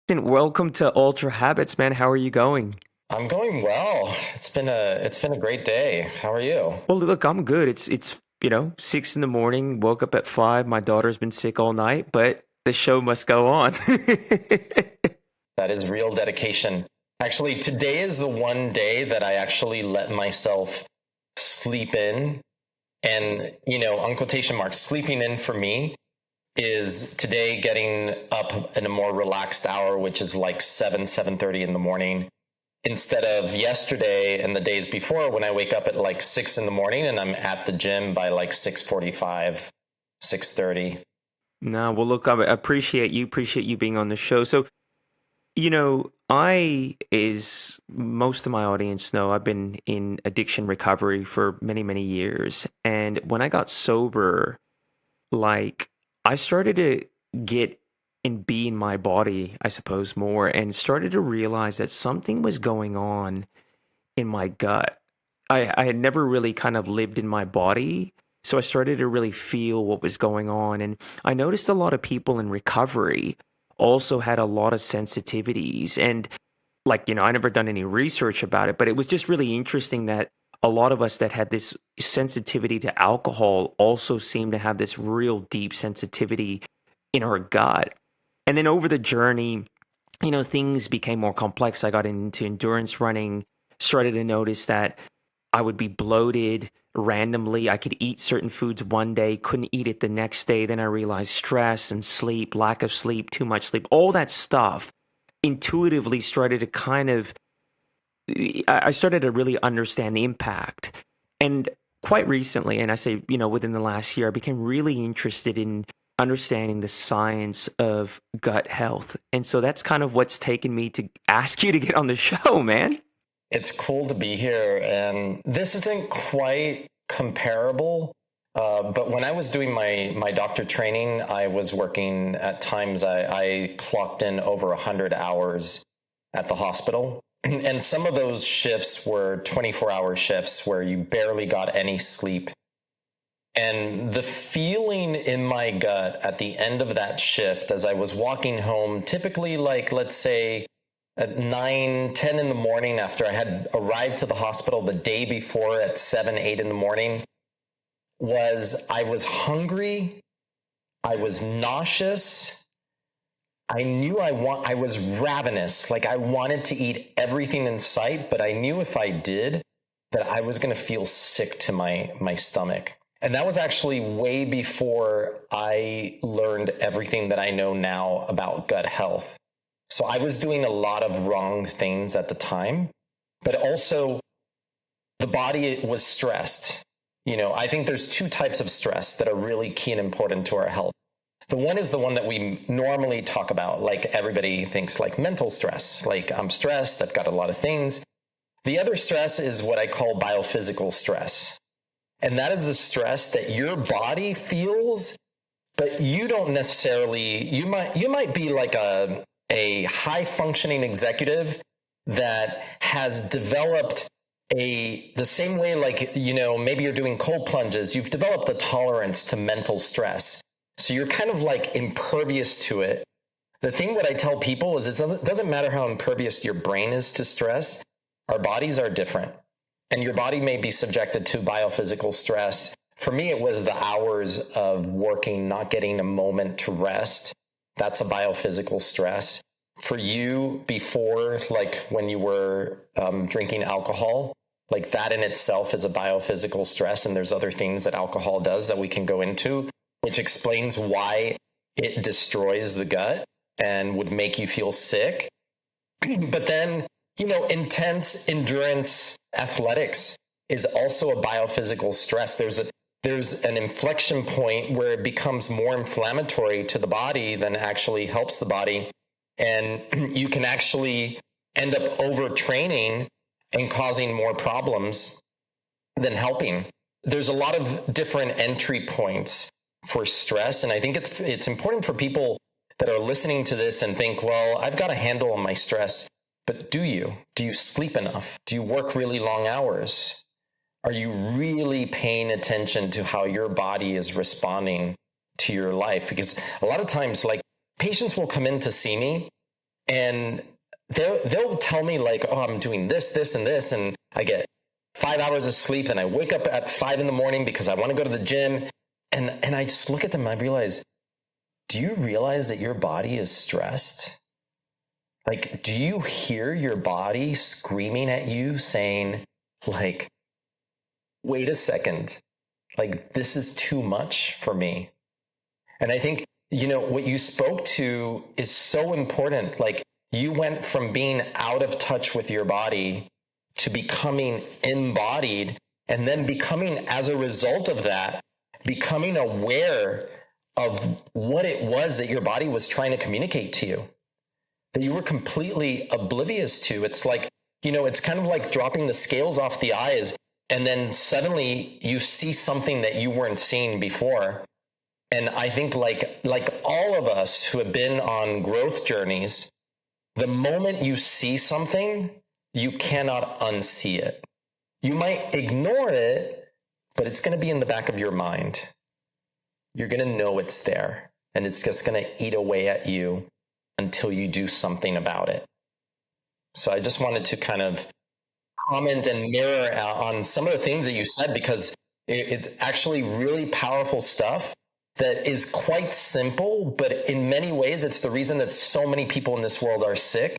And welcome to Ultra Habits, man. How are you going? I'm going well. It's been a great day. How are you? Well, look, I'm good. It's 6 in the morning, woke up at 5. My daughter's been sick all night, but the show must go on. That is real dedication. Actually, today is the one day that I actually let myself sleep in. And, on quotation marks, sleeping in for me is today getting up in a more relaxed hour, which is like 7:30 in the morning, instead of yesterday and the days before when I wake up at like 6 in the morning and I'm at the gym by like 6:45, 6:30. No, well, look, I appreciate you being on the show. So, as most of my audience know, I've been in addiction recovery for many, many years. And when I got sober, like I started to get and be in my body, I suppose, more, and started to realize that something was going on in my gut. I had never really kind of lived in my body. So I started to really feel what was going on. And I noticed a lot of people in recovery also had a lot of sensitivities. And I never done any research about it, but it was just really interesting that a lot of us that had this sensitivity to alcohol also seem to have this real deep sensitivity in our gut. And then over the journey, things became more complex. I got into endurance running, started to notice that I would be bloated randomly. I could eat certain foods one day, couldn't eat it the next day. Then I realized stress and sleep, lack of sleep, too much sleep, all that stuff intuitively started to I started to really understand the impact. And quite recently, and I say, within the last year, I became really interested in understanding the science of gut health. And so that's kind of what's taken me to ask you to get on the show, man. It's cool to be here. And this isn't quite comparable. But when I was doing my doctor training, I was working at times, I clocked in over 100 hours at the hospital. And some of those shifts were 24-hour shifts where you barely got any sleep. And the feeling in my gut at the end of that shift, as I was walking home, typically like, let's say, at 9:10 in the morning after I had arrived to the hospital the day before at 7, 8 in the morning, was I was hungry, I was nauseous, I was ravenous, like I wanted to eat everything in sight, but I knew if I did that I was going to feel sick to my stomach. And that was actually way before I learned everything that I know now about gut health. So I was doing a lot of wrong things at the time, but also the body was stressed. I think there's two types of stress that are really key and important to our health. The one is the one that we normally talk about, like everybody thinks like mental stress, like I'm stressed, I've got a lot of things. The other stress is what I call biophysical stress. And that is the stress that your body feels, but you don't necessarily, you might be like a high functioning executive that has developed the same way, like, maybe you're doing cold plunges, you've developed a tolerance to mental stress. So you're kind of like impervious to it. The thing that I tell people is it doesn't matter how impervious your brain is to stress. Our bodies are different. And your body may be subjected to biophysical stress. For me, it was the hours of working, not getting a moment to rest. That's a biophysical stress. For you, before, like when you were drinking alcohol, like that in itself is a biophysical stress. And there's other things that alcohol does that we can go into, which explains why it destroys the gut and would make you feel sick. But then, intense endurance athletics is also a biophysical stress. There's an inflection point where it becomes more inflammatory to the body than actually helps the body. And you can actually end up overtraining and causing more problems than helping. There's a lot of different entry points for stress. And I think it's important for people that are listening to this and think, well, I've got a handle on my stress. But do you? Do you sleep enough? Do you work really long hours? Are you really paying attention to how your body is responding to your life? Because a lot of times, like, patients will come in to see me And they'll tell me like, oh, I'm doing this, and this, and I get 5 hours of sleep, and I wake up at 5 in the morning because I want to go to the gym. And I just look at them and I realize, do you realize that your body is stressed? Like, do you hear your body screaming at you saying, like, wait a second, like, this is too much for me? And I think, what you spoke to is so important. Like, you went from being out of touch with your body to becoming embodied, and then becoming, as a result of that, becoming aware of what it was that your body was trying to communicate to you, that you were completely oblivious to. It's like, it's kind of like dropping the scales off the eyes, and then suddenly you see something that you weren't seeing before. And I think like all of us who have been on growth journeys, the moment you see something, you cannot unsee it. You might ignore it, but it's going to be in the back of your mind. You're going to know it's there, and it's just going to eat away at you until you do something about it. So I just wanted to kind of comment and mirror on some of the things that you said, because it's actually really powerful stuff that is quite simple, but in many ways, it's the reason that so many people in this world are sick,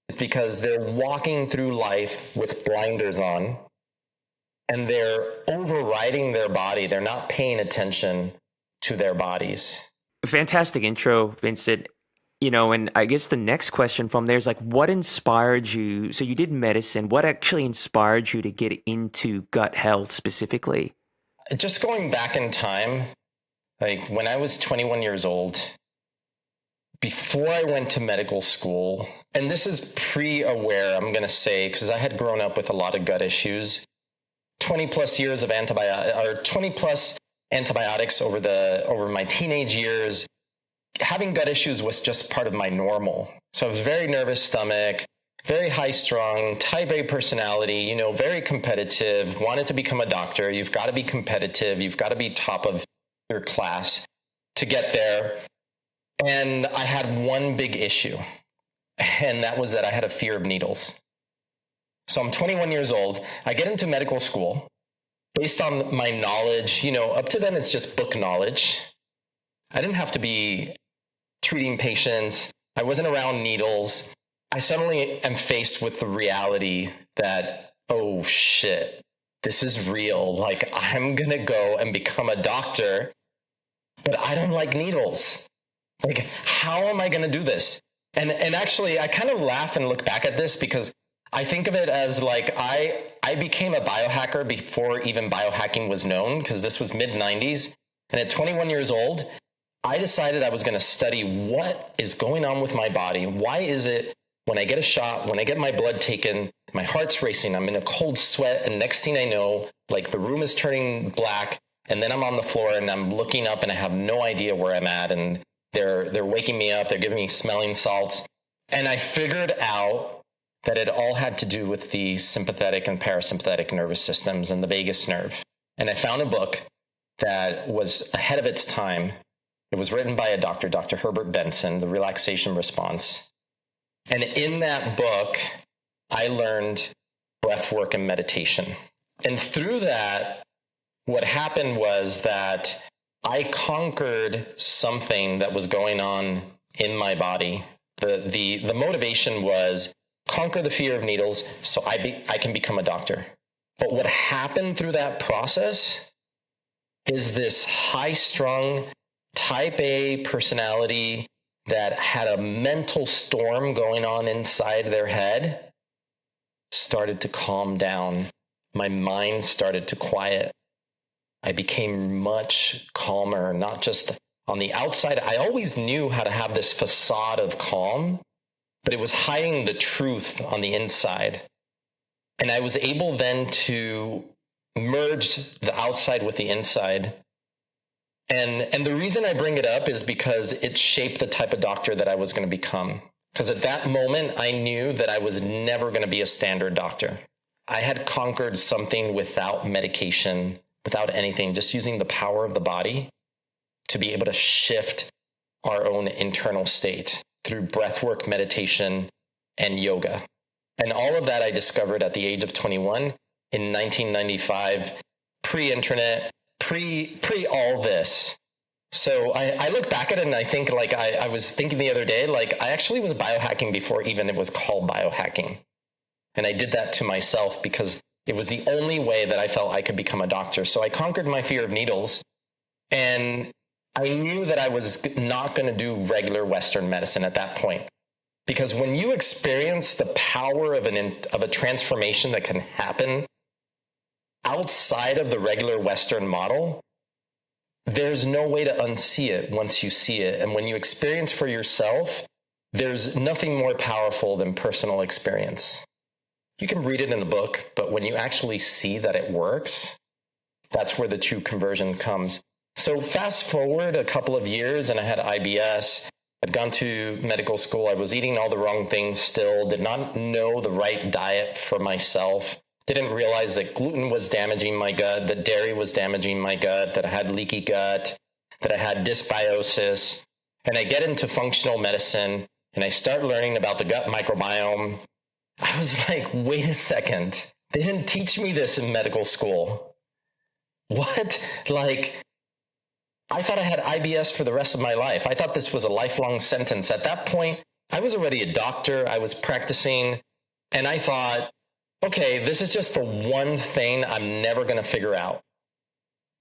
is because they're walking through life with blinders on, and they're overriding their body. They're not paying attention to their bodies. Fantastic intro, Vincent. And I guess the next question from there is like, what inspired you? So you did medicine. What actually inspired you to get into gut health specifically? Just going back in time, like when I was 21 years old, before I went to medical school, and this is pre-aware, I'm going to say, because I had grown up with a lot of gut issues, 20 plus years of 20 plus antibiotics over my teenage years. Having gut issues was just part of my normal. So I was very nervous stomach, very high strung, type A personality, very competitive, wanted to become a doctor. You've got to be competitive. You've got to be top of your class to get there. And I had one big issue, and that was that I had a fear of needles. So I'm 21 years old. I get into medical school based on my knowledge. Up to then it's just book knowledge. I didn't have to be treating patients. I wasn't around needles. I suddenly am faced with the reality that, oh shit, this is real. Like, I'm going to go and become a doctor, but I don't like needles. Like, how am I going to do this? And actually, I kind of laugh and look back at this, because I think of it as like, I became a biohacker before even biohacking was known, because this was mid-90s. And at 21 years old, I decided I was going to study what is going on with my body. Why is it when I get a shot, when I get my blood taken, my heart's racing, I'm in a cold sweat, and next thing I know, like the room is turning black, and then I'm on the floor and I'm looking up and I have no idea where I'm at, and they're waking me up, they're giving me smelling salts. And I figured out that it all had to do with the sympathetic and parasympathetic nervous systems and the vagus nerve. And I found a book that was ahead of its time. It was written by a doctor, Dr. Herbert Benson, The Relaxation Response. And in that book, I learned breath work and meditation. And through that, what happened was that I conquered something that was going on in my body. The motivation was conquer the fear of needles so I can become a doctor. But what happened through that process is this high-strung type A personality that had a mental storm going on inside their head started to calm down. My mind started to quiet. I became much calmer, not just on the outside. I always knew how to have this facade of calm, but it was hiding the truth on the inside. And I was able then to merge the outside with the inside. And the reason I bring it up is because it shaped the type of doctor that I was going to become. Because at that moment, I knew that I was never going to be a standard doctor. I had conquered something without medication, without anything, just using the power of the body to be able to shift our own internal state. through breathwork, meditation, and yoga. And all of that I discovered at the age of 21 in 1995, pre-internet, pre all this. So I look back at it and I think, like, I was thinking the other day, like, I actually was biohacking before even it was called biohacking. And I did that to myself because it was the only way that I felt I could become a doctor. So I conquered my fear of needles, and I knew that I was not going to do regular Western medicine at that point. Because when you experience the power of a transformation that can happen outside of the regular Western model, there's no way to unsee it once you see it. And when you experience for yourself, there's nothing more powerful than personal experience. You can read it in a book, but when you actually see that it works, that's where the true conversion comes. So fast forward a couple of years and I had IBS. I'd gone to medical school. I was eating all the wrong things still, did not know the right diet for myself. Didn't realize that gluten was damaging my gut, that dairy was damaging my gut, that I had leaky gut, that I had dysbiosis. And I get into functional medicine and I start learning about the gut microbiome. I was like, wait a second. They didn't teach me this in medical school. What? Like, I thought I had IBS for the rest of my life. I thought this was a lifelong sentence. At that point, I was already a doctor. I was practicing. And I thought, okay, this is just the one thing I'm never going to figure out.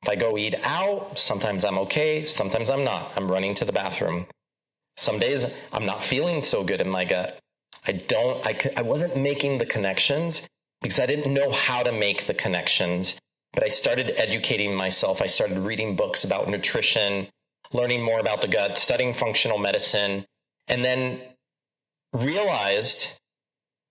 If I go eat out, sometimes I'm okay, sometimes I'm not. I'm running to the bathroom. Some days I'm not feeling so good in my gut. I wasn't making the connections because I didn't know how to make the connections. But I started educating myself. I started reading books about nutrition, learning more about the gut, studying functional medicine, and then realized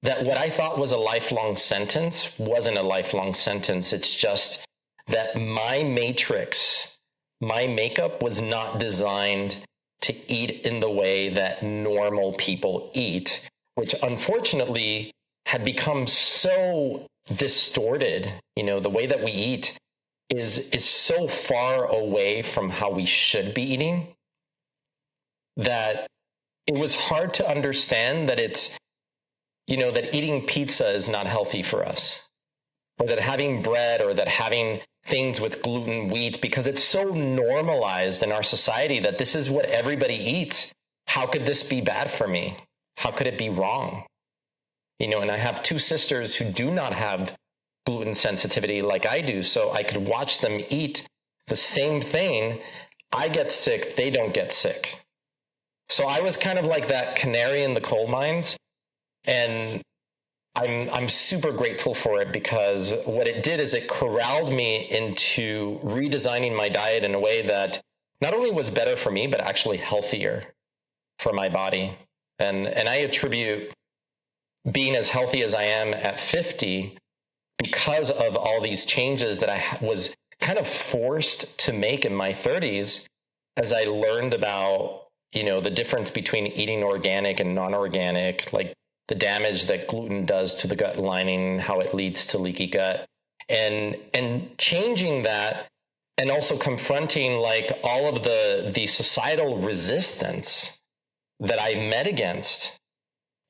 that what I thought was a lifelong sentence wasn't a lifelong sentence. It's just that my matrix, my makeup was not designed to eat in the way that normal people eat, which unfortunately had become so distorted. You know, the way that we eat is so far away from how we should be eating that it was hard to understand that it's, you know, that eating pizza is not healthy for us, or that having bread, or that having things with gluten, wheat, because it's so normalized in our society that this is what everybody eats. How could this be bad for me? How could it be wrong? You know, and I have two sisters who do not have gluten sensitivity like I do, so I could watch them eat the same thing. I get sick, they don't get sick. So I was kind of like that canary in the coal mines, and I'm super grateful for it, because what it did is it corralled me into redesigning my diet in a way that not only was better for me, but actually healthier for my body. And I attribute being as healthy as I am at 50 because of all these changes that I was kind of forced to make in my 30s as I learned about, you know, the difference between eating organic and non-organic, like the damage that gluten does to the gut lining, how it leads to leaky gut, and changing that, and also confronting like all of the societal resistance that I met against,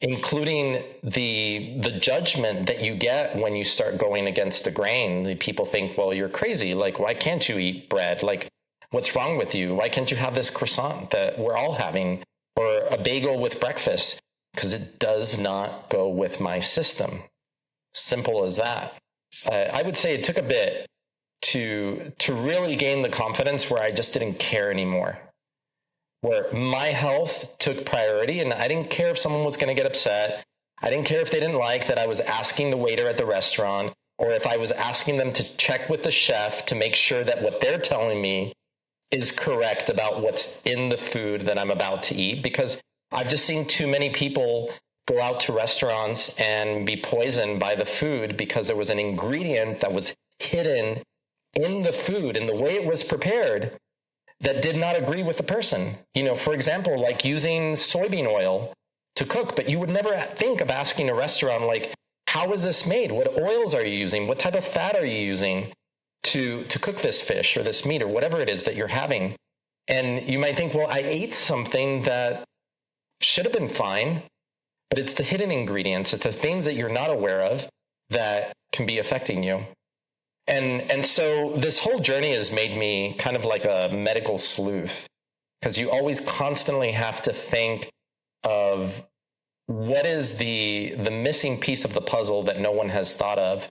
including the judgment that you get when you start going against the grain. People think, well, you're crazy. Like, why can't you eat bread? Like, what's wrong with you? Why can't you have this croissant that we're all having, or a bagel with breakfast? Because it does not go with my system. Simple as that. I would say it took a bit to really gain the confidence where I just didn't care anymore, where my health took priority, and I didn't care if someone was going to get upset. I didn't care if they didn't like that I was asking the waiter at the restaurant, or if I was asking them to check with the chef to make sure that what they're telling me is correct about what's in the food that I'm about to eat. Because I've just seen too many people go out to restaurants and be poisoned by the food because there was an ingredient that was hidden in the food and the way it was prepared that did not agree with the person. You know, for example, like using soybean oil to cook, but you would never think of asking a restaurant, like, how is this made? What oils are you using? What type of fat are you using to cook this fish or this meat or whatever it is that you're having? And you might think, well, I ate something that should have been fine, but it's the hidden ingredients, it's the things that you're not aware of that can be affecting you. And so this whole journey has made me kind of like a medical sleuth, because you always constantly have to think of what is the missing piece of the puzzle that no one has thought of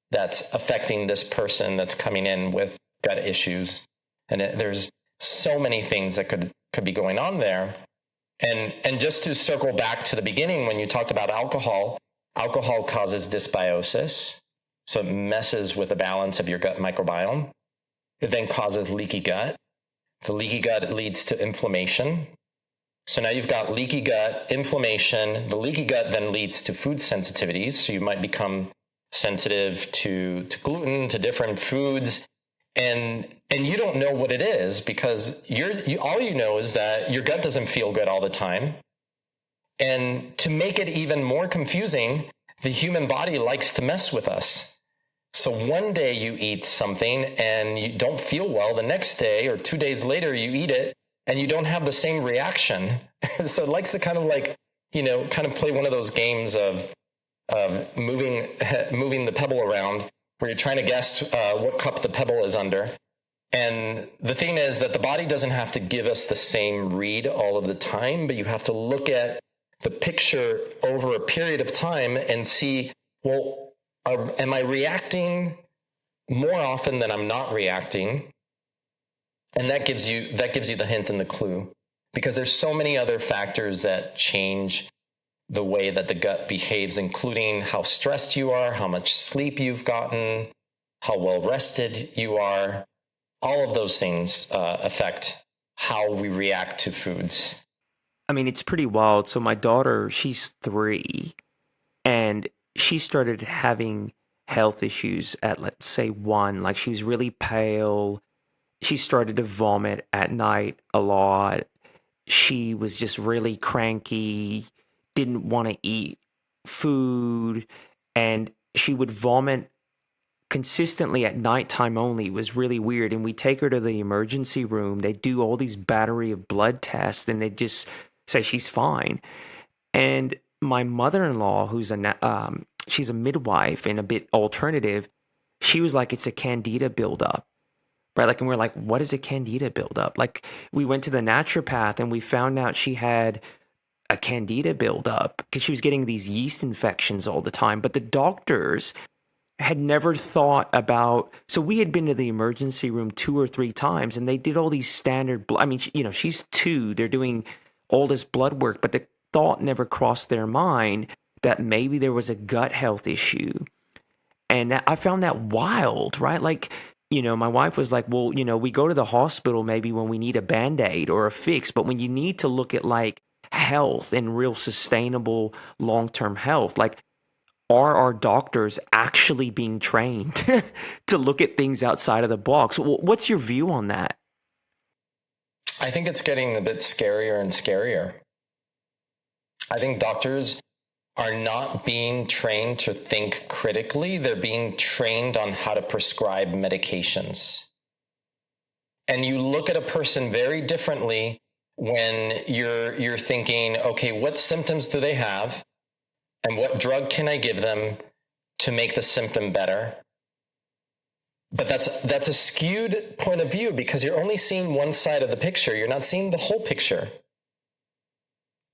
that's affecting this person that's coming in with gut issues. And there's so many things that could be going on there. And just to circle back to the beginning, when you talked about alcohol causes dysbiosis. So it messes with the balance of your gut microbiome. It then causes leaky gut. The leaky gut leads to inflammation. So now you've got leaky gut, inflammation. The leaky gut then leads to food sensitivities. So you might become sensitive to gluten, to different foods. And you don't know what it is, because all you know is that your gut doesn't feel good all the time. And to make it even more confusing, the human body likes to mess with us. So one day you eat something and you don't feel well. The next day or 2 days later, you eat it and you don't have the same reaction. So it likes to kind of like, kind of play one of those games of moving the pebble around, where you're trying to guess what cup the pebble is under. And the thing is that the body doesn't have to give us the same read all of the time, but you have to look at the picture over a period of time and see, well, am I reacting more often than I'm not reacting? And that gives you the hint and the clue, because there's so many other factors that change the way that the gut behaves, including how stressed you are, how much sleep you've gotten, how well rested you are. All of those things affect how we react to foods. I mean, it's pretty wild. So my daughter, she's 3, and she started having health issues at, let's say, 1. Like, she was really pale. She started to vomit at night a lot. She was just really cranky, didn't want to eat food, and she would vomit consistently at nighttime only. It was really weird. And we take her to the emergency room. They do all these battery of blood tests, and they just say she's fine. And my mother-in-law, who's she's a midwife and a bit alternative, she was like, it's a candida buildup, right? Like, and we're like, what is a candida buildup? Like, we went to the naturopath and we found out she had a candida buildup because she was getting these yeast infections all the time. But the doctors had never thought about, so we had been to the emergency room 2 or 3 times, and they did all these standard I mean, she's 2, they're doing all this blood work, but the thought never crossed their mind that maybe there was a gut health issue. And I found that wild, right? Like, my wife was like, well, we go to the hospital maybe when we need a Band-Aid or a fix, but when you need to look at like health and real sustainable long-term health, like, are our doctors actually being trained to look at things outside of the box? What's your view on that? I think it's getting a bit scarier and scarier. I think doctors are not being trained to think critically. They're being trained on how to prescribe medications. And you look at a person very differently when you're thinking, okay, what symptoms do they have? And what drug can I give them to make the symptom better? But that's a skewed point of view, because you're only seeing one side of the picture. You're not seeing the whole picture.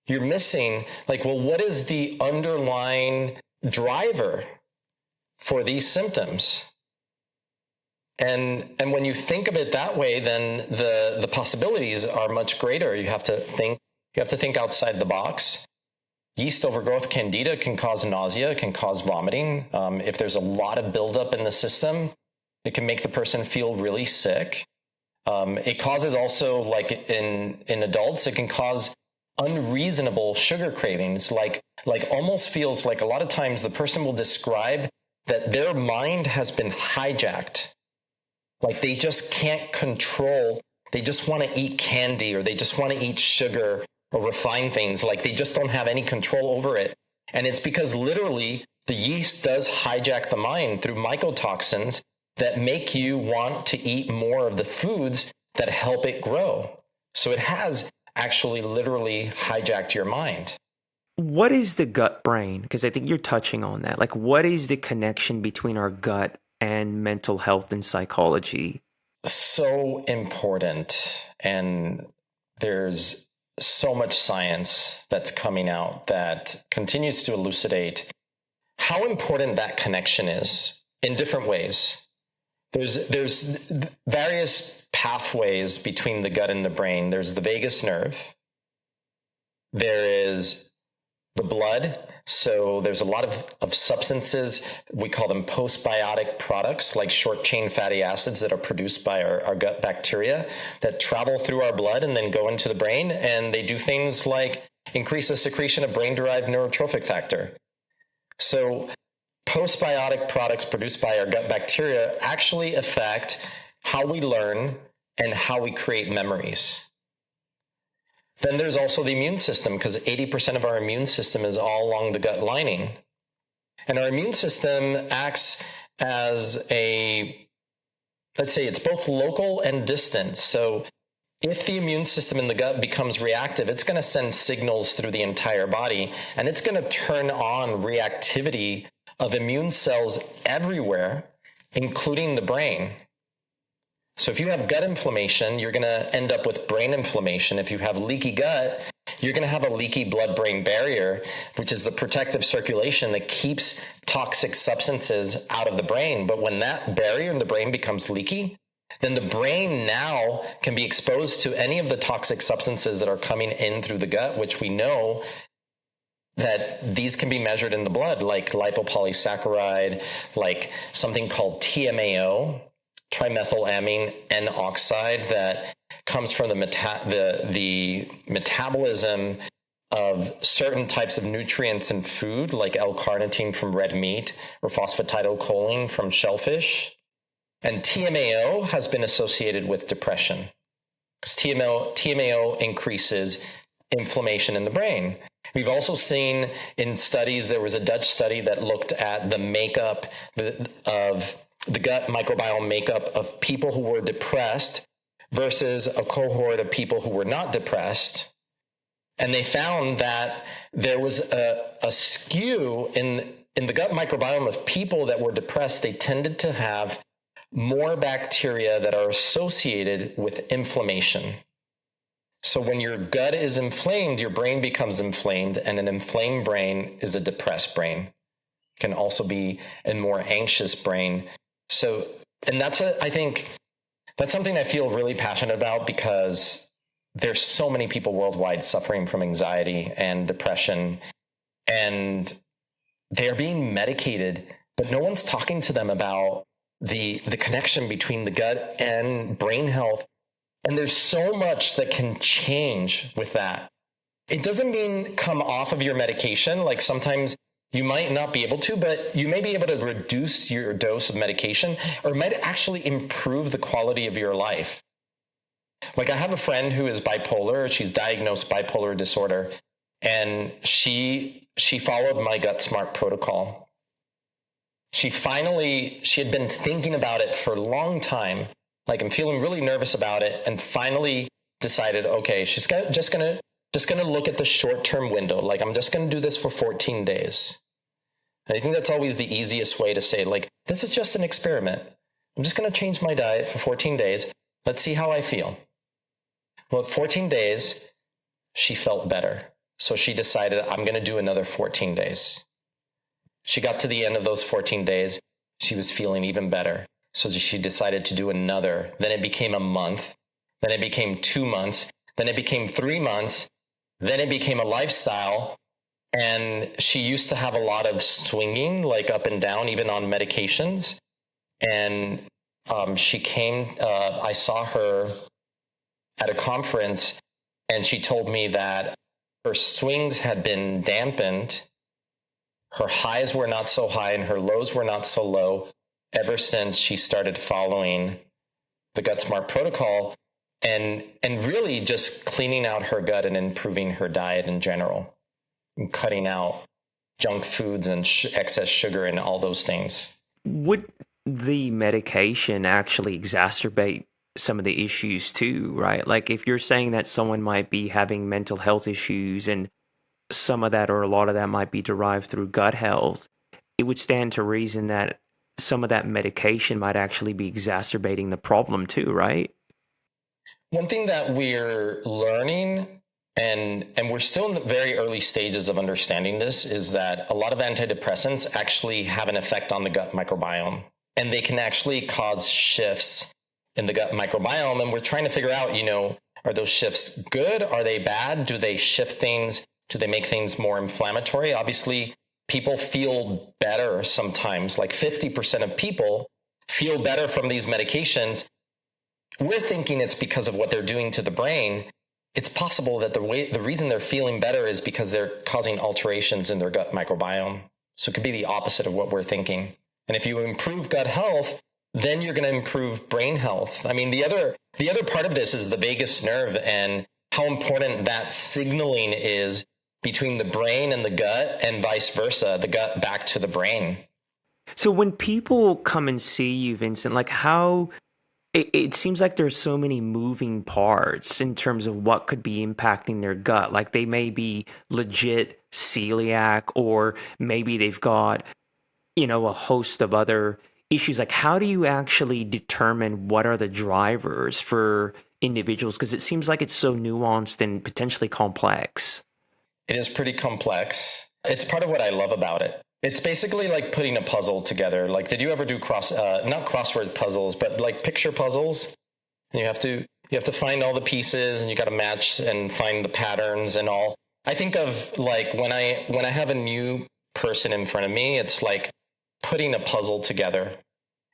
You're missing, like, well, what is the underlying driver for these symptoms? And when you think of it that way, then the possibilities are much greater. You have to think outside the box. Yeast overgrowth candida can cause nausea, can cause vomiting. If there's a lot of buildup in the system, it can make the person feel really sick. It causes also, like in adults, it can cause unreasonable sugar cravings, like almost feels like a lot of times the person will describe that their mind has been hijacked. Like they just can't control, they just want to eat candy, or they just want to eat sugar or refined things. Like they just don't have any control over it. And it's because literally the yeast does hijack the mind through mycotoxins that make you want to eat more of the foods that help it grow. So it has actually literally hijacked your mind. What is the gut brain? Because I think you're touching on that. Like, what is the connection between our gut and mental health and psychology? So important. And there's so much science that's coming out that continues to elucidate how important that connection is in different ways. There's various pathways between the gut and the brain. There's the vagus nerve. There is the blood. So there's a lot of substances, we call them postbiotic products, like short chain fatty acids that are produced by our gut bacteria that travel through our blood and then go into the brain. And they do things like increase the secretion of brain-derived neurotrophic factor. So postbiotic products produced by our gut bacteria actually affect how we learn and how we create memories. Then there's also the immune system, because 80% of our immune system is all along the gut lining. And our immune system acts as let's say it's both local and distant. So if the immune system in the gut becomes reactive, it's going to send signals through the entire body, and it's going to turn on reactivity of immune cells everywhere, including the brain. So if you have gut inflammation, you're going to end up with brain inflammation. If you have leaky gut, you're going to have a leaky blood-brain barrier, which is the protective circulation that keeps toxic substances out of the brain. But when that barrier in the brain becomes leaky, then the brain now can be exposed to any of the toxic substances that are coming in through the gut, which we know that these can be measured in the blood, like lipopolysaccharide, like something called TMAO, trimethylamine N oxide, that comes from the metabolism of certain types of nutrients in food, like L-carnitine from red meat or phosphatidylcholine from shellfish. And TMAO has been associated with depression, because TMAO increases inflammation in the brain. We've also seen in studies, there was a Dutch study that looked at the makeup of the gut microbiome makeup of people who were depressed versus a cohort of people who were not depressed. And they found that there was a skew in the gut microbiome of people that were depressed. They tended to have more bacteria that are associated with inflammation. So when your gut is inflamed, your brain becomes inflamed, and an inflamed brain is a depressed brain. It can also be a more anxious brain. So, and I think that's something I feel really passionate about, because there's so many people worldwide suffering from anxiety and depression, and they're being medicated, but no one's talking to them about the connection between the gut and brain health. And there's so much that can change with that. It doesn't mean come off of your medication. Like sometimes you might not be able to, but you may be able to reduce your dose of medication, or might actually improve the quality of your life. Like I have a friend who is bipolar. She's diagnosed bipolar disorder, and she followed my Gut Smart protocol. She had been thinking about it for a long time. Like, I'm feeling really nervous about it, and finally decided, okay, she's just gonna look at the short-term window. Like, I'm just gonna do this for 14 days. And I think that's always the easiest way to say, like, this is just an experiment. I'm just gonna change my diet for 14 days. Let's see how I feel. Well, at 14 days, she felt better. So she decided, I'm gonna do another 14 days. She got to the end of those 14 days. She was feeling even better. So she decided to do another. Then it became a month. Then it became 2 months. Then it became 3 months. Then it became a lifestyle. And she used to have a lot of swinging, like up and down, even on medications. And I saw her at a conference, and she told me that her swings had been dampened. Her highs were not so high and her lows were not so low ever since she started following the Gut Smart protocol, and really just cleaning out her gut and improving her diet in general, and cutting out junk foods and excess sugar and all those things. Would the medication actually exacerbate some of the issues too, right? Like if you're saying that someone might be having mental health issues and some of that or a lot of that might be derived through gut health, it would stand to reason that some of that medication might actually be exacerbating the problem too, right? One thing that we're learning, and we're still in the very early stages of understanding this, is that a lot of antidepressants actually have an effect on the gut microbiome, and they can actually cause shifts in the gut microbiome. And we're trying to figure out, are those shifts good? Are they bad? Do they shift things? Do they make things more inflammatory? Obviously, people feel better sometimes. Like 50% of people feel better from these medications. We're thinking it's because of what they're doing to the brain. It's possible that the reason they're feeling better is because they're causing alterations in their gut microbiome. So it could be the opposite of what we're thinking. And if you improve gut health, then you're going to improve brain health. I mean, the other part of this is the vagus nerve and how important that signaling is between the brain and the gut, and vice versa, the gut back to the brain. So when people come and see you, Vincent, like how it seems like there's so many moving parts in terms of what could be impacting their gut. Like they may be legit celiac, or maybe they've got, a host of other issues. Like how do you actually determine what are the drivers for individuals? Because it seems like it's so nuanced and potentially complex. It is pretty complex. It's part of what I love about it. It's basically like putting a puzzle together. Like, did you ever do not crossword puzzles, but like picture puzzles? And you have to find all the pieces, and you got to match and find the patterns and all. I think of like when I have a new person in front of me, it's like putting a puzzle together.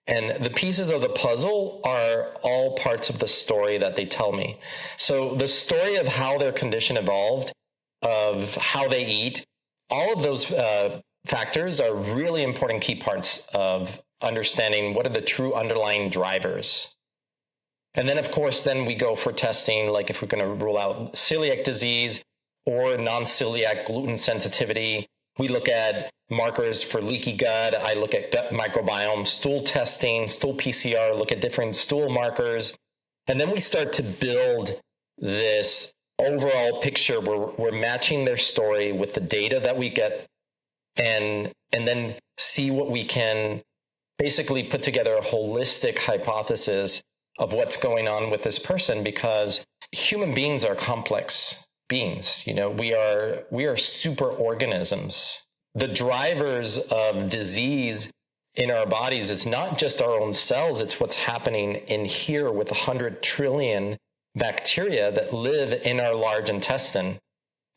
And the pieces of the puzzle are all parts of the story that they tell me. So the story of how their condition evolved, of how they eat, all of those factors are really important key parts of understanding what are the true underlying drivers. And then, of course, then we go for testing, like if we're going to rule out celiac disease or non-celiac gluten sensitivity. We look at markers for leaky gut. I look at gut microbiome, stool testing, stool PCR, look at different stool markers. And then we start to build this overall picture where we're matching their story with the data that we get, and then see what we can basically put together a holistic hypothesis of what's going on with this person, because human beings are complex beings. We are super organisms. The drivers of disease in our bodies is not just our own cells, it's what's happening in here with 100 trillion bacteria that live in our large intestine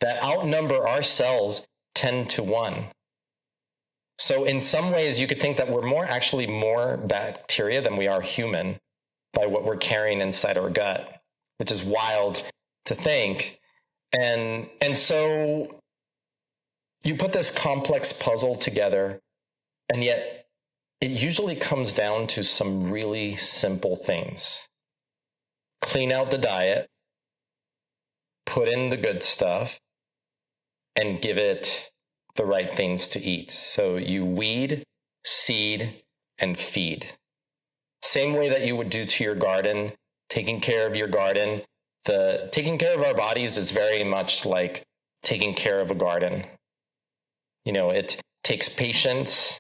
that outnumber our cells 10 to 1. So in some ways, you could think that we're actually more bacteria than we are human by what we're carrying inside our gut, which is wild to think. And so you put this complex puzzle together, and yet it usually comes down to some really simple things. Clean out the diet, put in the good stuff, and give it the right things to eat. So you weed, seed, and feed. Same way that you would do to your garden, taking care of your garden. Taking care of our bodies is very much like taking care of a garden. It takes patience.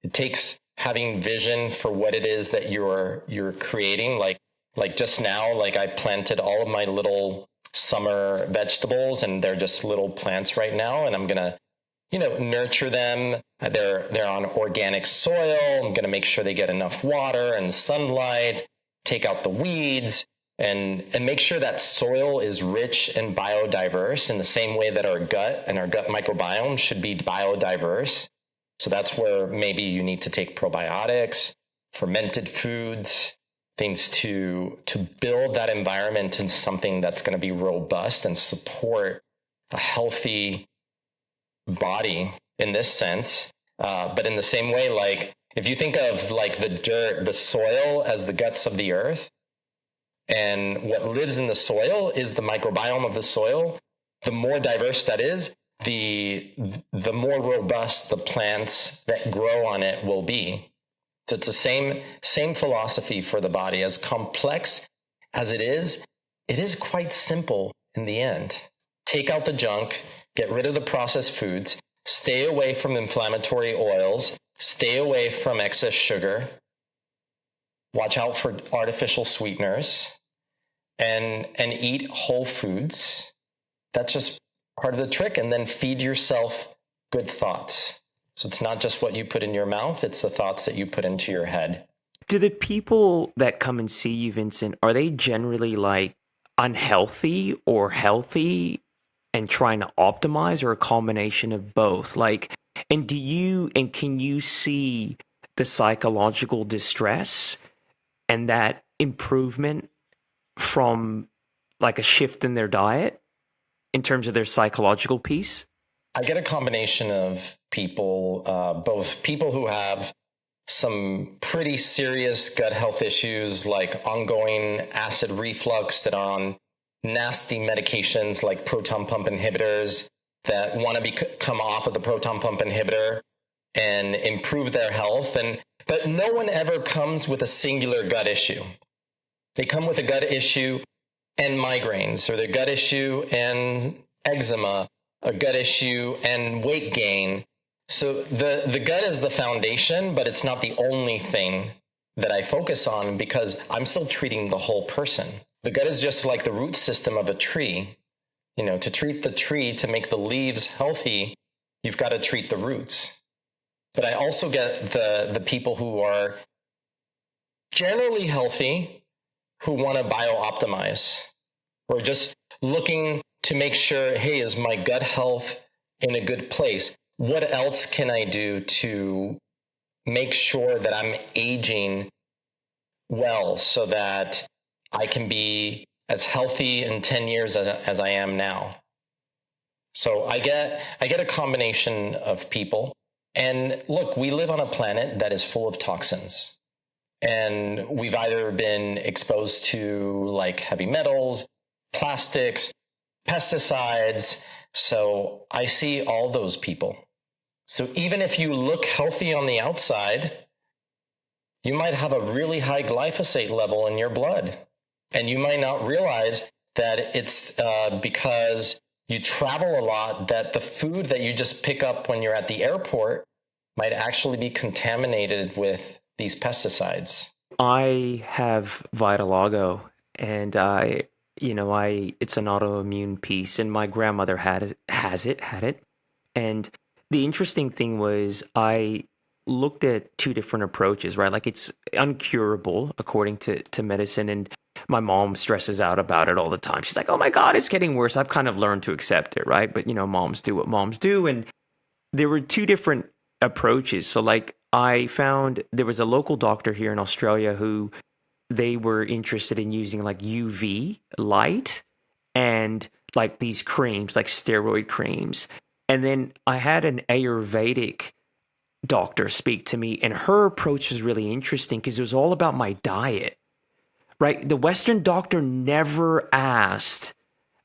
It takes having vision for what it is that you're creating. Like just now, like I planted all of my little summer vegetables, and they're just little plants right now, and I'm gonna nurture them. They're on organic soil. I'm going to make sure they get enough water and sunlight, take out the weeds, and make sure that soil is rich and biodiverse in the same way that our gut and our gut microbiome should be biodiverse. So that's where maybe you need to take probiotics, fermented foods, things to build that environment into something that's going to be robust and support a healthy body in this sense. But in the same way, like if you think of like the dirt, the soil as the guts of the earth, and what lives in the soil is the microbiome of the soil, the more diverse that is, the more robust the plants that grow on it will be. So it's the same philosophy for the body. As complex as it is quite simple in the end. Take out the junk, get rid of the processed foods, stay away from inflammatory oils, stay away from excess sugar, watch out for artificial sweeteners, and eat whole foods. That's just part of the trick. And then feed yourself good thoughts. So it's not just what you put in your mouth, it's the thoughts that you put into your head. Do the people that come and see you, Vincent, are they generally like unhealthy or healthy and trying to optimize, or a combination of both? Like, and can you see the psychological distress and that improvement from like a shift in their diet in terms of their psychological piece? I get a combination of people, both people who have some pretty serious gut health issues like ongoing acid reflux that are on nasty medications like proton pump inhibitors, that want to come off of the proton pump inhibitor and improve their health. But no one ever comes with a singular gut issue. They come with a gut issue and migraines, or their gut issue and eczema, a gut issue and weight gain. So the gut is the foundation, but it's not the only thing that I focus on, because I'm still treating the whole person. The gut is just like the root system of a tree. You know, to treat the tree, to make the leaves healthy, you've got to treat the roots. But I also get the people who are generally healthy, who want to bio-optimize, or just looking to make sure, hey, is my gut health in a good place? What else can I do to make sure that I'm aging well so that I can be as healthy in 10 years as I am now? So I get a combination of people. And look, we live on a planet that is full of toxins. And we've either been exposed to like heavy metals, plastics, pesticides. So I see all those people. So even if you look healthy on the outside, you might have a really high glyphosate level in your blood. And you might not realize that it's because you travel a lot, that the food that you just pick up when you're at the airport might actually be contaminated with these pesticides. I have vitiligo, and it's an autoimmune piece, and my grandmother had it. And the interesting thing was I looked at two different approaches, right? Like, it's uncurable according to medicine, and my mom stresses out about it all the time. She's like, oh my God, it's getting worse. I've kind of learned to accept it, right? But, moms do what moms do. And there were two different approaches. So, like, I found there was a local doctor here in Australia who they were interested in using like UV light and like these creams, like steroid creams. And then I had an Ayurvedic doctor speak to me, and her approach was really interesting because it was all about my diet, right? The Western doctor never asked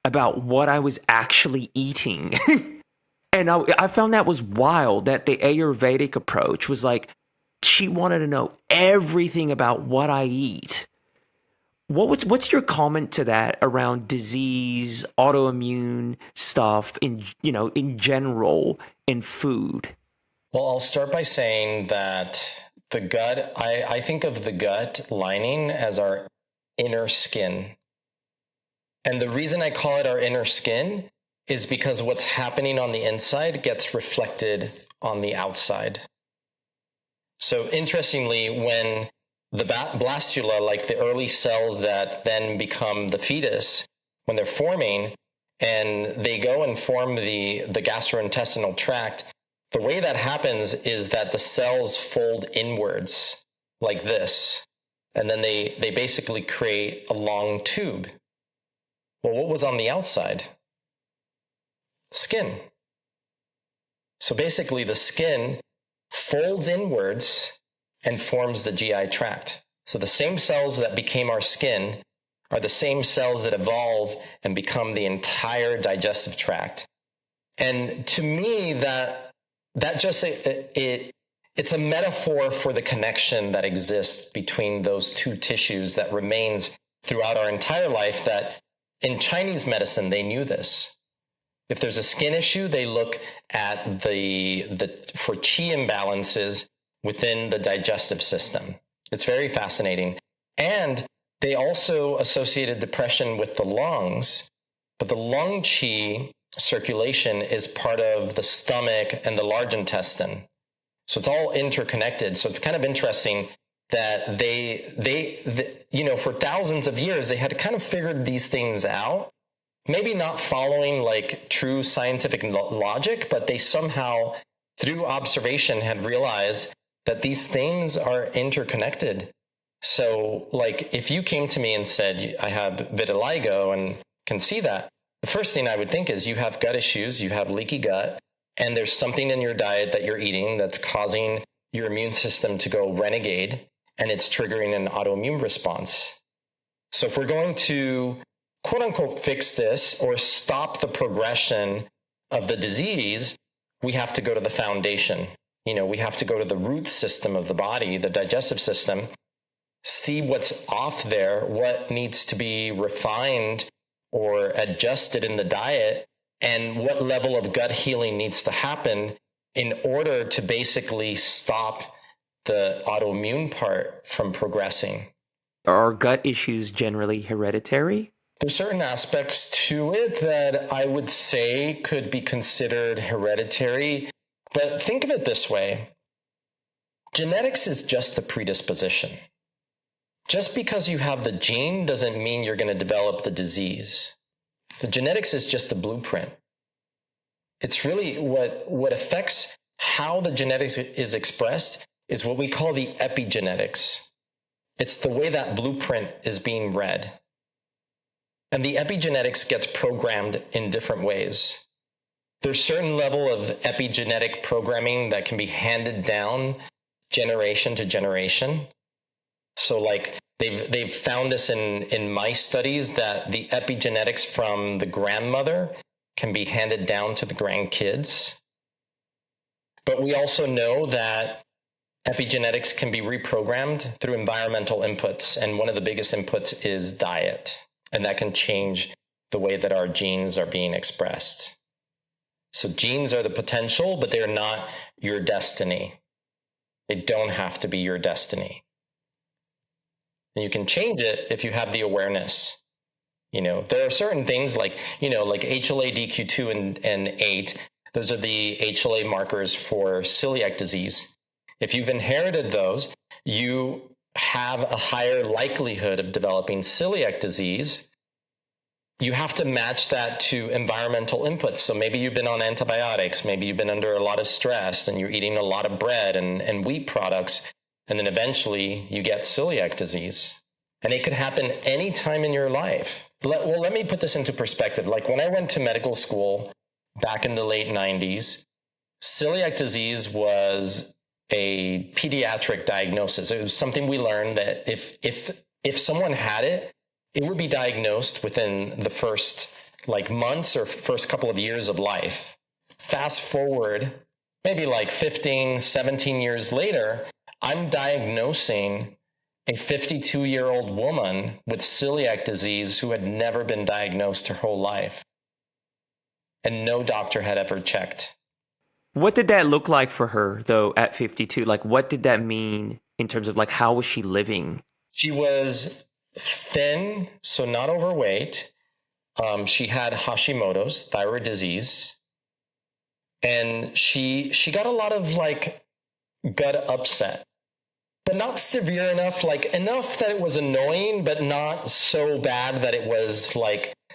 about what I was actually eating. And I found that was wild, that the Ayurvedic approach was like, she wanted to know everything about what I eat. What's your comment to that around disease, autoimmune stuff in general in food? Well, I'll start by saying that the gut, I think of the gut lining as our inner skin. And the reason I call it our inner skin is because what's happening on the inside gets reflected on the outside. So interestingly, when the blastula, like the early cells that then become the fetus, when they're forming and they go and form the gastrointestinal tract, the way that happens is that the cells fold inwards like this, and then they basically create a long tube. Well, what was on the outside? Skin. So basically the skin folds inwards and forms the GI tract. So the same cells that became our skin are the same cells that evolve and become the entire digestive tract. And to me, that just it's a metaphor for the connection that exists between those two tissues that remains throughout our entire life that in Chinese medicine, they knew this. If there's a skin issue, they look at the for qi imbalances within the digestive system. It's very fascinating. And they also associated depression with the lungs, but the lung qi circulation is part of the stomach and the large intestine. So it's all interconnected. So it's kind of interesting that they for thousands of years, they had kind of figured these things out, maybe not following like true scientific logic, but they somehow, through observation, had realized that these things are interconnected. So like if you came to me and said, I have vitiligo and can see that, the first thing I would think is you have gut issues, you have leaky gut, and there's something in your diet that you're eating that's causing your immune system to go renegade, and it's triggering an autoimmune response. So if we're going to quote unquote fix this or stop the progression of the disease, we have to go to the foundation. We have to go to the root system of the body, the digestive system, see what's off there, what needs to be refined or adjusted in the diet, and what level of gut healing needs to happen in order to basically stop the autoimmune part from progressing. Are gut issues generally hereditary? There's certain aspects to it that I would say could be considered hereditary, but think of it this way. Genetics is just the predisposition. Just because you have the gene doesn't mean you're going to develop the disease. The genetics is just the blueprint. It's really what affects how the genetics is expressed is what we call the epigenetics. It's the way that blueprint is being read. And the epigenetics gets programmed in different ways. There's certain level of epigenetic programming that can be handed down generation to generation. So like they've found this in mice studies that the epigenetics from the grandmother can be handed down to the grandkids. But we also know that epigenetics can be reprogrammed through environmental inputs. And one of the biggest inputs is diet. And that can change the way that our genes are being expressed. So genes are the potential, but they're not your destiny. They don't have to be your destiny. And you can change it if you have the awareness. There are certain things like HLA DQ2 and 8. Those are the HLA markers for celiac disease. If you've inherited those, you have a higher likelihood of developing celiac disease. You have to match that to environmental inputs. So maybe you've been on antibiotics, maybe you've been under a lot of stress and you're eating a lot of bread and wheat products, and then eventually you get celiac disease. And it could happen any time in your life. Let me put this into perspective. Like when I went to medical school back in the late 90s, celiac disease was a pediatric diagnosis. It was something we learned that if someone had it, it would be diagnosed within the first months or first couple of years of life. Fast forward, maybe 15, 17 years later, I'm diagnosing a 52-year-old woman with celiac disease who had never been diagnosed her whole life. And no doctor had ever checked. What did that look like for her, though, at 52? What did that mean in terms of, how was she living? She was thin, so not overweight. She had Hashimoto's, thyroid disease. And she got a lot of, gut upset. But not severe enough, enough that it was annoying, but not so bad that it was,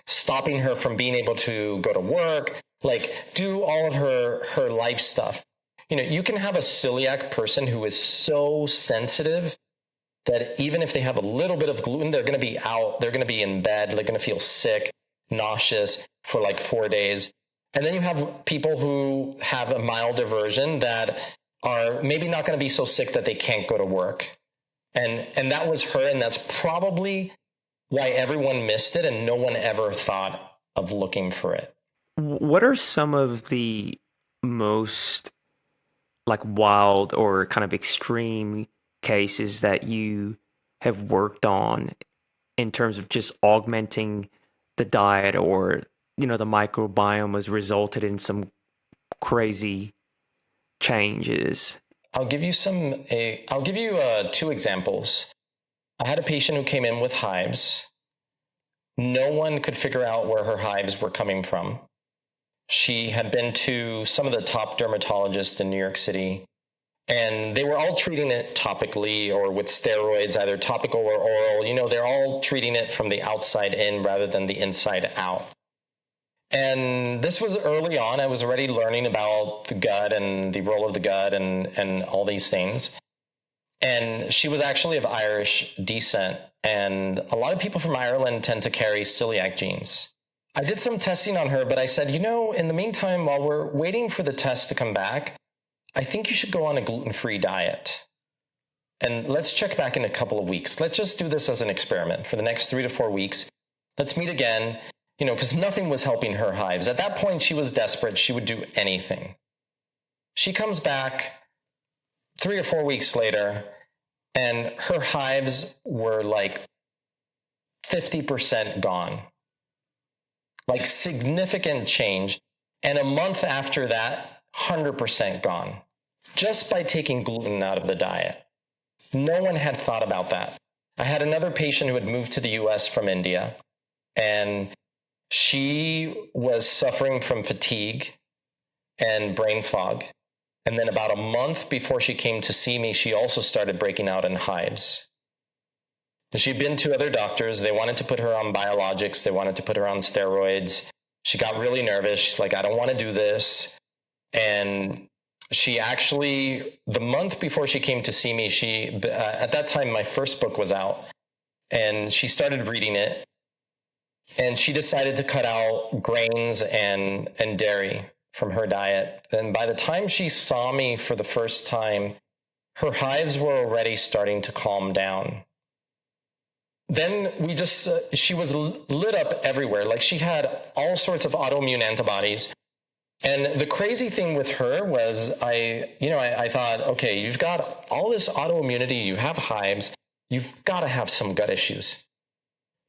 stopping her from being able to go to work, do all of her life stuff. You can have a celiac person who is so sensitive that even if they have a little bit of gluten, they're going to be out, they're going to be in bed, they're going to feel sick, nauseous for 4 days. And then you have people who have a milder version that are maybe not going to be so sick that they can't go to work. And that was her, and that's probably why everyone missed it and no one ever thought of looking for it. What are some of the most wild or kind of extreme cases that you have worked on in terms of just augmenting the diet, or the microbiome has resulted in some crazy changes? I'll give you two examples. I had a patient who came in with hives. No one could figure out where her hives were coming from. She had been to some of the top dermatologists in New York City, and they were all treating it topically or with steroids, either topical or oral. They're all treating it from the outside in rather than the inside out. And this was early on. I was already learning about the gut and the role of the gut and all these things. And she was actually of Irish descent. And a lot of people from Ireland tend to carry celiac genes. I did some testing on her, but I said, in the meantime, while we're waiting for the test to come back, I think you should go on a gluten-free diet. And let's check back in a couple of weeks. Let's just do this as an experiment for the next 3 to 4 weeks. Let's meet again, because nothing was helping her hives. At that point, she was desperate. She would do anything. She comes back 3 or 4 weeks later, and her hives were like 50% gone. Like significant change. And a month after that, 100% gone. Just by taking gluten out of the diet. No one had thought about that. I had another patient who had moved to the US from India, and she was suffering from fatigue and brain fog. And then about a month before she came to see me, she also started breaking out in hives. She'd been to other doctors. They wanted to put her on biologics. They wanted to put her on steroids. She got really nervous. She's like, I don't want to do this. And she actually, the month before she came to see me, at that time, my first book was out, and she started reading it. And she decided to cut out grains and dairy from her diet. And by the time she saw me for the first time, her hives were already starting to calm down. Then she was lit up everywhere. Like she had all sorts of autoimmune antibodies. And the crazy thing with her was I thought, okay, you've got all this autoimmunity, you have hives, you've got to have some gut issues.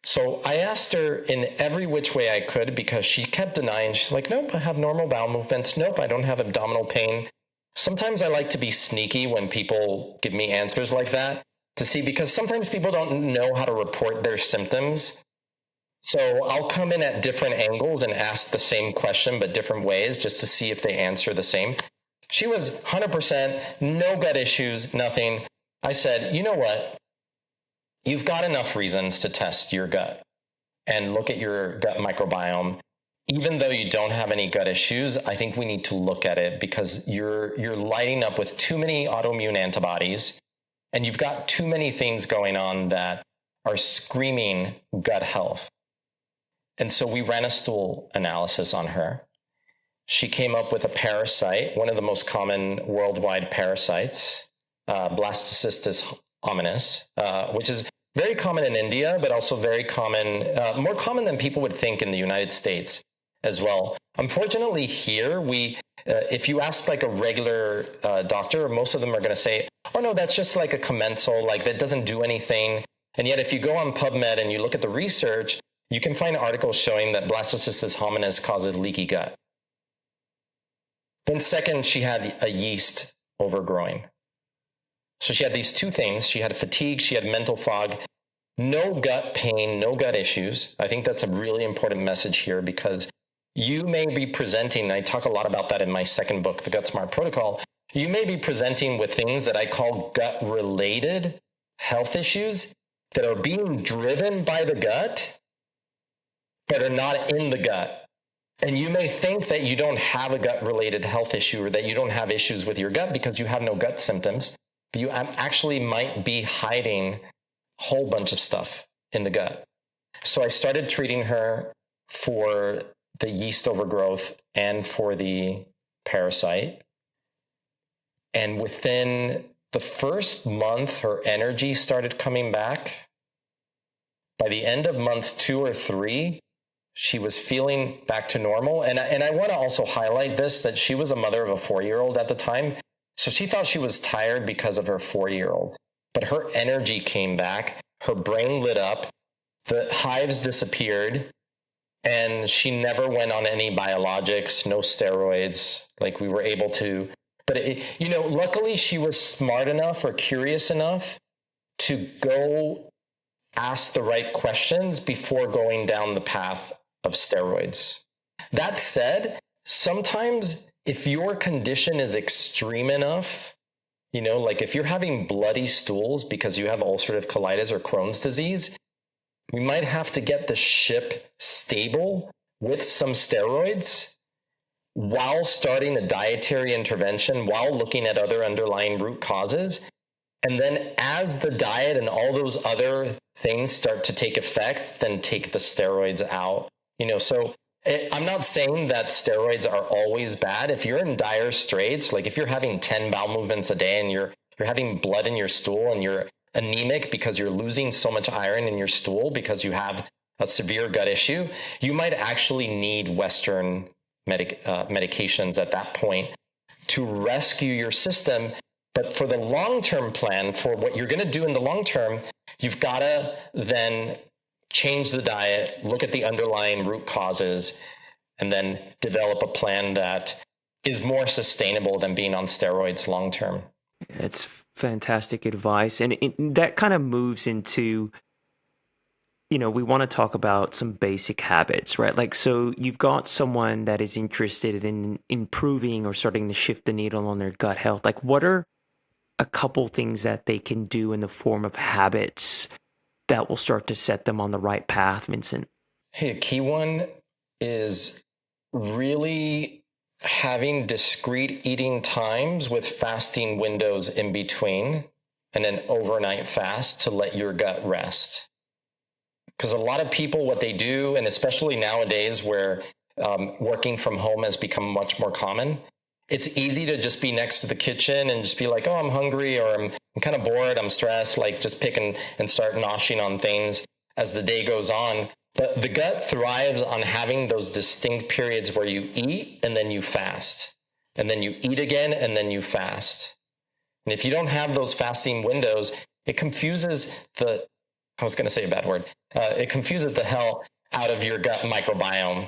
So I asked her in every which way I could, because she kept denying. She's like, nope, I have normal bowel movements. Nope, I don't have abdominal pain. Sometimes I like to be sneaky when people give me answers like that to see, because sometimes people don't know how to report their symptoms. So I'll come in at different angles and ask the same question, but different ways, just to see if they answer the same. She was 100%, no gut issues, nothing. I said, you know what? You've got enough reasons to test your gut and look at your gut microbiome. Even though you don't have any gut issues, I think we need to look at it, because you're lighting up with too many autoimmune antibodies, and you've got too many things going on that are screaming gut health. And so we ran a stool analysis on her. She came up with a parasite, one of the most common worldwide parasites, Blastocystis hominis, which is very common in India, but also very common, more common than people would think in the United States as well. Unfortunately, here, if you ask like a regular doctor, most of them are going to say, oh no, that's just like a commensal, like that doesn't do anything. And yet if you go on PubMed and you look at the research, you can find articles showing that Blastocystis hominis causes leaky gut. Then second, she had a yeast overgrowing. So she had these two things. She had fatigue, she had mental fog, no gut pain, no gut issues. I think that's a really important message here, because you may be presenting, and I talk a lot about that in my second book, The Gut Smart Protocol, you may be presenting with things that I call gut-related health issues that are being driven by the gut, but are not in the gut. And you may think that you don't have a gut-related health issue, or that you don't have issues with your gut because you have no gut symptoms. But you actually might be hiding a whole bunch of stuff in the gut. So I started treating her for the yeast overgrowth and for the parasite. And within the first month, her energy started coming back. By the end of month 2 or 3, she was feeling back to normal. And I want to also highlight this, that she was a mother of a 4-year-old at the time. So she thought she was tired because of her 4-year-old. But her energy came back. Her brain lit up. the hives disappeared, and she never went on any biologics, no steroids. Like we were able to, but luckily she was smart enough or curious enough to go ask the right questions before going down the path of steroids. That said, sometimes if your condition is extreme enough, like if you're having bloody stools because you have ulcerative colitis or Crohn's disease, we might have to get the ship stable with some steroids while starting a dietary intervention, while looking at other underlying root causes. And then as the diet and all those other things start to take effect, then take the steroids out. So I'm not saying that steroids are always bad. If you're in dire straits, like if you're having 10 bowel movements a day and you're having blood in your stool and you're anemic because you're losing so much iron in your stool because you have a severe gut issue, you might actually need Western medications at that point to rescue your system. But for the long-term plan, for what you're going to do in the long term, you've got to then change the diet, look at the underlying root causes, and then develop a plan that is more sustainable than being on steroids long-term. It's fantastic advice. And that kind of moves into, we want to talk about some basic habits, right? Like, so you've got someone that is interested in improving or starting to shift the needle on their gut health. Like, what are a couple things that they can do in the form of habits that will start to set them on the right path, Vincent? Hey, a key one is really having discrete eating times with fasting windows in between, and an overnight fast to let your gut rest. Because a lot of people, what they do, and especially nowadays where working from home has become much more common, it's easy to just be next to the kitchen and just be like, oh, I'm hungry, or I'm kind of bored, I'm stressed, like just pick and start noshing on things as the day goes on. But the gut thrives on having those distinct periods where you eat and then you fast, and then you eat again and then you fast. And if you don't have those fasting windows, it confuses I was going to say a bad word. It confuses the hell out of your gut microbiome.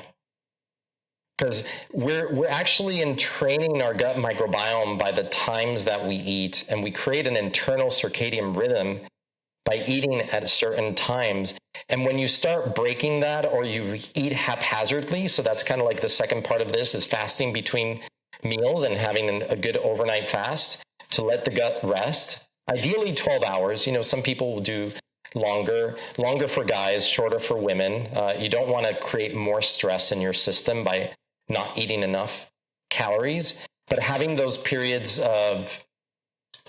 Because we're actually entraining our gut microbiome by the times that we eat, and we create an internal circadian rhythm by eating at certain times. And when you start breaking that, or you eat haphazardly, so that's kind of like the second part of this, is fasting between meals and having a good overnight fast to let the gut rest. Ideally 12 hours. Some people will do longer for guys, shorter for women. You don't want to create more stress in your system by not eating enough calories, but having those periods of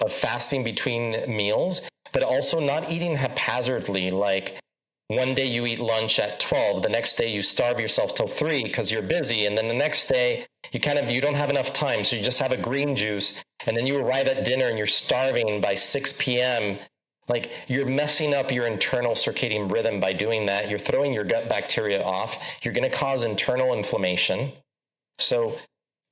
fasting between meals, but also not eating haphazardly. Like one day you eat lunch at 12, the next day you starve yourself till 3 because you're busy, and then the next day you don't have enough time, so you just have a green juice, and then you arrive at dinner and you're starving by 6 p.m. Like, you're messing up your internal circadian rhythm by doing that. You're throwing your gut bacteria off. You're going to cause internal inflammation. So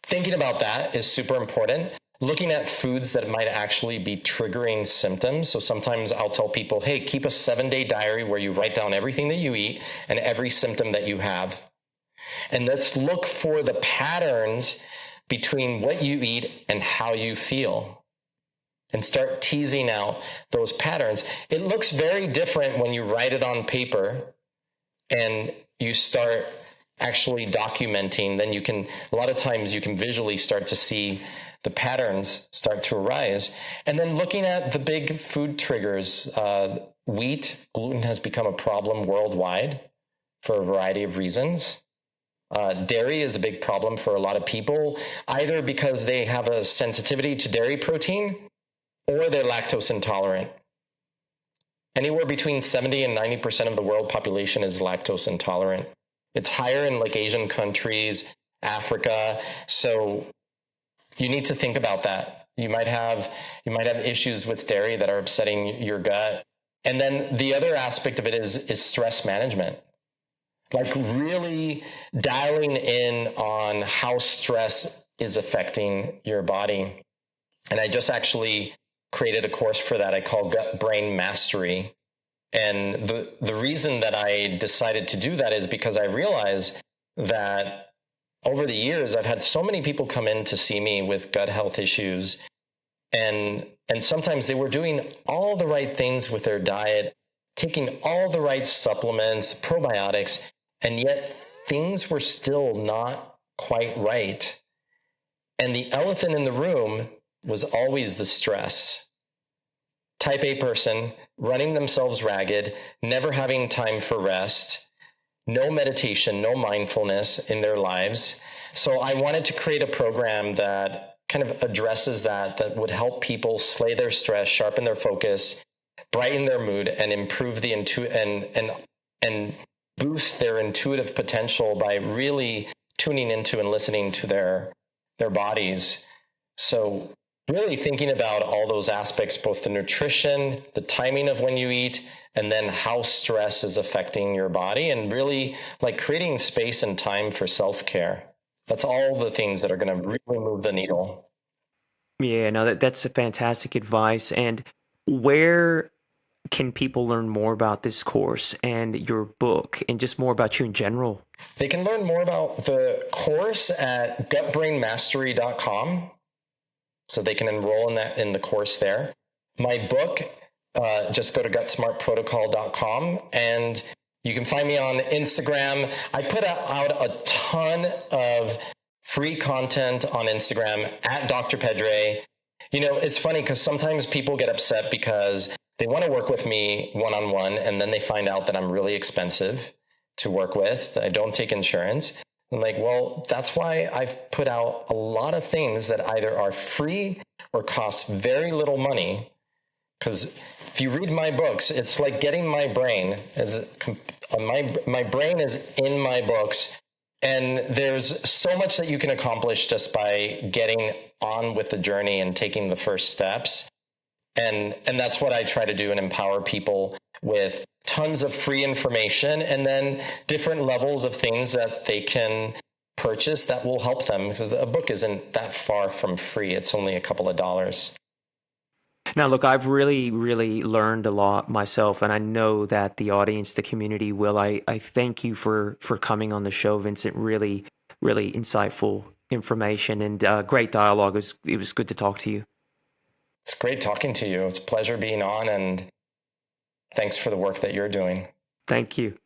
thinking about that is super important. Looking at foods that might actually be triggering symptoms. So sometimes I'll tell people, hey, keep a 7-day diary where you write down everything that you eat and every symptom that you have. And let's look for the patterns between what you eat and how you feel, and start teasing out those patterns. It looks very different when you write it on paper and you start actually documenting. Then a lot of times you can visually start to see the patterns start to arise. And then looking at the big food triggers, wheat, gluten has become a problem worldwide for a variety of reasons. Dairy is a big problem for a lot of people, either because they have a sensitivity to dairy protein or they're lactose intolerant. Anywhere between 70 and 90% of the world population is lactose intolerant. It's higher in like Asian countries, Africa. So you need to think about that. You might have issues with dairy that are upsetting your gut. And then the other aspect of it is stress management. Like really dialing in on how stress is affecting your body. And I just actually created a course for that I call Gut Brain Mastery. And the reason that I decided to do that is because I realized that over the years, I've had so many people come in to see me with gut health issues. And sometimes they were doing all the right things with their diet, taking all the right supplements, probiotics, and yet things were still not quite right. And the elephant in the room was always the stress. Type A person, running themselves ragged, never having time for rest, no meditation, no mindfulness in their lives. So I wanted to create a program that kind of addresses that would help people slay their stress, sharpen their focus, brighten their mood, and improve the and boost their intuitive potential by really tuning into and listening to their bodies. So really thinking about all those aspects, both the nutrition, the timing of when you eat, and then how stress is affecting your body, and really like creating space and time for self-care. That's all the things that are going to really move the needle. Yeah, no, that's a fantastic advice. And where can people learn more about this course and your book and just more about you in general? They can learn more about the course at gutbrainmastery.com. So they can enroll in the course there. My book, just go to gutsmartprotocol.com, and you can find me on Instagram. I put out a ton of free content on Instagram at Dr. Pedre. You know, it's funny because sometimes people get upset because they want to work with me one-on-one, and then they find out that I'm really expensive to work with. I don't take insurance. I'm like, well, that's why I've put out a lot of things that either are free or cost very little money. Because if you read my books, it's like getting my brain. My brain is in my books. And there's so much that you can accomplish just by getting on with the journey and taking the first steps. And that's what I try to do and empower people with tons of free information, and then different levels of things that they can purchase that will help them, because a book isn't that far from free. It's only a couple of dollars. Now, look, I've really, really learned a lot myself, and I know that the audience, the community will. I thank you for coming on the show, Vincent. Really, really insightful information and great dialogue. It was good to talk to you. It's great talking to you. It's a pleasure being on, and thanks for the work that you're doing. Thank you.